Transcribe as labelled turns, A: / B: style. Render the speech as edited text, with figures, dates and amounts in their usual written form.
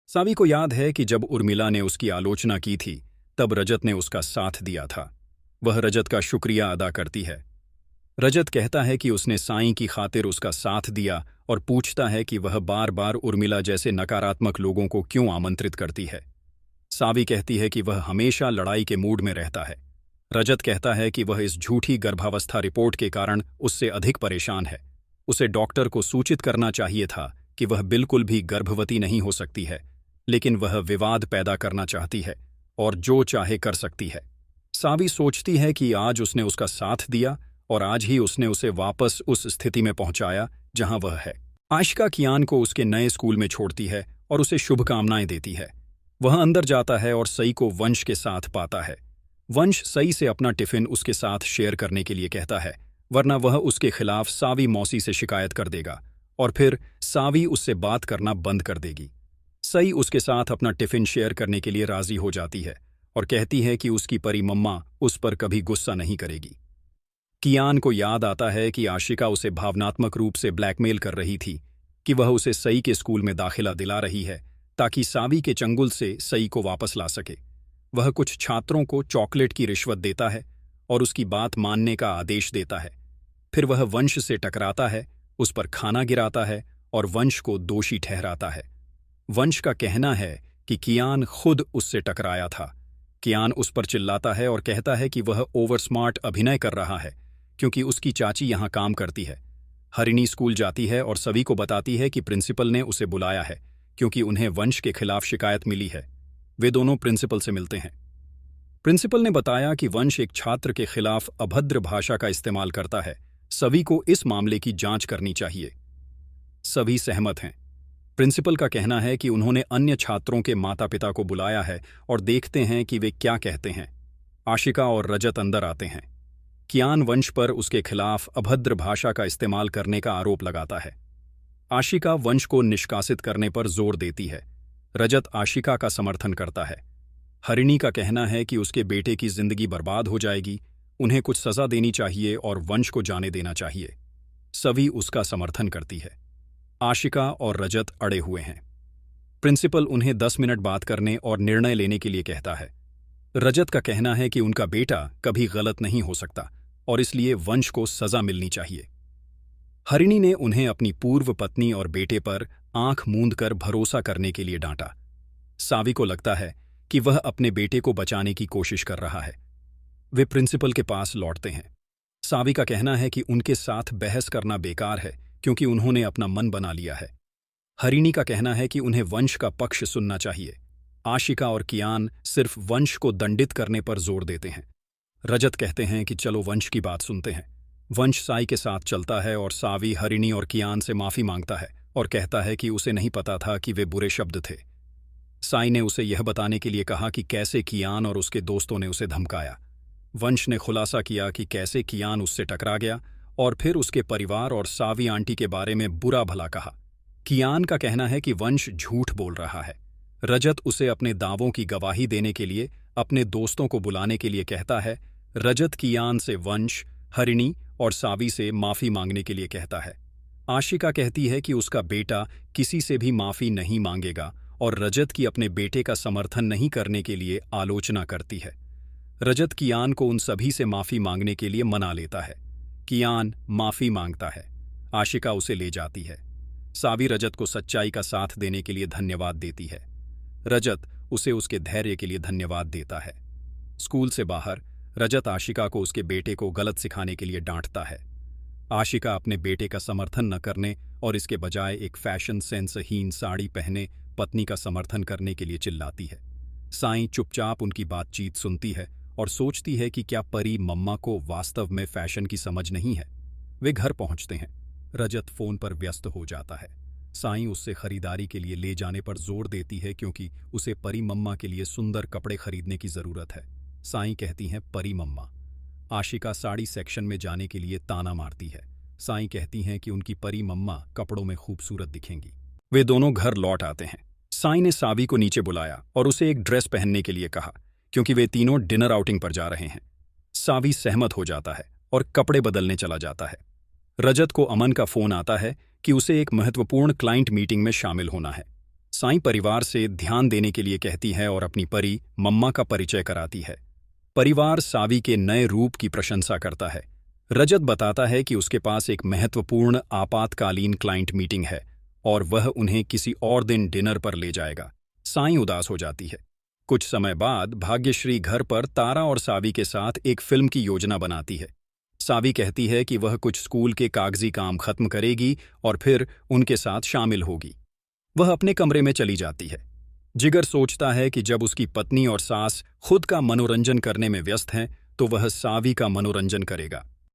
A: सावी को याद है कि जब उर्मिला ने उसकी आलोचना की थी तब रजत ने उसका साथ दिया था। वह रजत का शुक्रिया अदा करती है। रजत कहता है कि उसने साईं की खातिर उसका साथ दिया और पूछता है कि वह बार बार उर्मिला जैसे नकारात्मक लोगों को क्यों आमंत्रित करती है। सावी कहती है कि वह हमेशा लड़ाई के मूड में रहता है। रजत कहता है कि वह इस झूठी गर्भावस्था रिपोर्ट के कारण उससे अधिक परेशान है। उसे डॉक्टर को सूचित करना चाहिए था कि वह बिल्कुल भी गर्भवती नहीं हो सकती है, लेकिन वह विवाद पैदा करना चाहती है और जो चाहे कर सकती है। सावी सोचती है कि आज उसने उसका साथ दिया और आज ही उसने उसे वापस उस स्थिति में पहुंचाया जहां वह है। आशिका कियान को उसके नए स्कूल में छोड़ती है और उसे शुभकामनाएं देती है। वह अंदर जाता है और सई को वंश के साथ पाता है। वंश सई से अपना टिफिन उसके साथ शेयर करने के लिए कहता है, वरना वह उसके खिलाफ सावी मौसी से शिकायत कर देगा और फिर सावी उससे बात करना बंद कर देगी। सई उसके साथ अपना टिफिन शेयर करने के लिए राजी हो जाती है और कहती है कि उसकी परी मम्मा उस पर कभी गुस्सा नहीं करेगी। कियान को याद आता है कि आशिका उसे भावनात्मक रूप से ब्लैकमेल कर रही थी कि वह उसे सई के स्कूल में दाखिला दिला रही है ताकि सावी के चंगुल से सई को वापस ला सके। वह कुछ छात्रों को चॉकलेट की रिश्वत देता है और उसकी बात मानने का आदेश देता है। फिर वह वंश से टकराता है, उस पर खाना गिराता है और वंश को दोषी ठहराता है। वंश का कहना है कि कियान खुद उससे टकराया था। कियान उस पर चिल्लाता है और कहता है कि वह ओवर स्मार्ट अभिनय कर रहा है क्योंकि उसकी चाची यहां काम करती है। हरिणी स्कूल जाती है और सभी को बताती है कि प्रिंसिपल ने उसे बुलाया है क्योंकि उन्हें वंश के खिलाफ शिकायत मिली है। वे दोनों प्रिंसिपल से मिलते हैं। प्रिंसिपल ने बताया कि वंश एक छात्र के खिलाफ अभद्र भाषा का इस्तेमाल करता है। सभी को इस मामले की जांच करनी चाहिए। सभी सहमत हैं। प्रिंसिपल का कहना है कि उन्होंने अन्य छात्रों के माता पिता को बुलाया है और देखते हैं कि वे क्या कहते हैं। आशिका और रजत अंदर आते हैं। कियान वंश पर उसके खिलाफ अभद्र भाषा का इस्तेमाल करने का आरोप लगाता है। आशिका वंश को निष्कासित करने पर जोर देती है। रजत आशिका का समर्थन करता है। हरिणी का कहना है कि उसके बेटे की जिंदगी बर्बाद हो जाएगी, उन्हें कुछ सजा देनी चाहिए और वंश को जाने देना चाहिए। सभी उसका समर्थन करती है। आशिका और रजत अड़े हुए हैं। प्रिंसिपल उन्हें 10 मिनट बात करने और निर्णय लेने के लिए कहता है। रजत का कहना है कि उनका बेटा कभी गलत नहीं हो सकता और इसलिए वंश को सजा मिलनी चाहिए। हरिणी ने उन्हें अपनी पूर्व पत्नी और बेटे पर आंख मूंद कर भरोसा करने के लिए डांटा। सावी को लगता है कि वह अपने बेटे को बचाने की कोशिश कर रहा है। वे प्रिंसिपल के पास लौटते हैं। सावी का कहना है कि उनके साथ बहस करना बेकार है क्योंकि उन्होंने अपना मन बना लिया है। हरिणी का कहना है कि उन्हें वंश का पक्ष सुनना चाहिए। आशिका और कियान सिर्फ वंश को दंडित करने पर जोर देते हैं। रजत कहते हैं कि चलो वंश की बात सुनते हैं। वंश साई के साथ चलता है और सावी हरिणी और कियान से माफी मांगता है और कहता है कि उसे नहीं पता था कि वे बुरे शब्द थे। साई ने उसे यह बताने के लिए कहा कि कैसे कियान और उसके दोस्तों ने उसे धमकाया। वंश ने खुलासा किया कि कैसे कियान उससे टकरा गया और फिर उसके परिवार और सावी आंटी के बारे में बुरा भला कहा। कियान का कहना है कि वंश झूठ बोल रहा है। रजत उसे अपने दावों की गवाही देने के लिए अपने दोस्तों को बुलाने के लिए कहता है। रजत कियान से वंश, हरिणी और सावी से माफी मांगने के लिए कहता है। आशिका कहती है कि उसका बेटा किसी से भी माफी नहीं मांगेगा और रजत की अपने बेटे का समर्थन नहीं करने के लिए आलोचना करती है। रजत कियान को उन सभी से माफी मांगने के लिए मना लेता है। कियान माफी मांगता है। आशिका उसे ले जाती है। सावी रजत को सच्चाई का साथ देने के लिए धन्यवाद देती है। रजत उसे उसके धैर्य के लिए धन्यवाद देता है। स्कूल से बाहर रजत आशिका को उसके बेटे को गलत सिखाने के लिए डांटता है। आशिका अपने बेटे का समर्थन न करने और इसके बजाय एक फैशन सेंसहीन साड़ी पहने पत्नी का समर्थन करने के लिए चिल्लाती है। साईं चुपचाप उनकी बातचीत सुनती है और सोचती है कि क्या परी मम्मा को वास्तव में फैशन की समझ नहीं है। वे घर पहुंचते हैं। रजत फोन पर व्यस्त हो जाता है। साईं उससे खरीदारी के लिए ले जाने पर जोर देती है क्योंकि उसे परी मम्मा के लिए सुंदर कपड़े खरीदने की जरूरत है। साईं कहती हैं परी मम्मा। आशिका साड़ी सेक्शन में जाने के लिए ताना मारती है। साईं कहती हैं कि उनकी परी मम्मा कपड़ों में खूबसूरत दिखेंगी। वे दोनों घर लौट आते हैं। साईं ने सावी को नीचे बुलाया और उसे एक ड्रेस पहनने के लिए कहा क्योंकि वे तीनों डिनर आउटिंग पर जा रहे हैं। सावी सहमत हो जाता है और कपड़े बदलने चला जाता है। रजत को अमन का फोन आता है कि उसे एक महत्वपूर्ण क्लाइंट मीटिंग में शामिल होना है। साईं परिवार से ध्यान देने के लिए कहती है और अपनी परी मम्मा का परिचय कराती है। परिवार सावी के नए रूप की प्रशंसा करता है। रजत बताता है कि उसके पास एक महत्वपूर्ण आपातकालीन क्लाइंट मीटिंग है और वह उन्हें किसी और दिन डिनर पर ले जाएगा। साईं उदास हो जाती है। कुछ समय बाद भाग्यश्री घर पर तारा और सावी के साथ एक फिल्म की योजना बनाती है। सावी कहती है कि वह कुछ स्कूल के कागजी काम खत्म करेगी और फिर उनके साथ शामिल होगी। वह अपने कमरे में चली जाती है। जिगर सोचता है कि जब उसकी पत्नी और सास खुद का मनोरंजन करने में व्यस्त हैं तो वह सावी का मनोरंजन करेगा।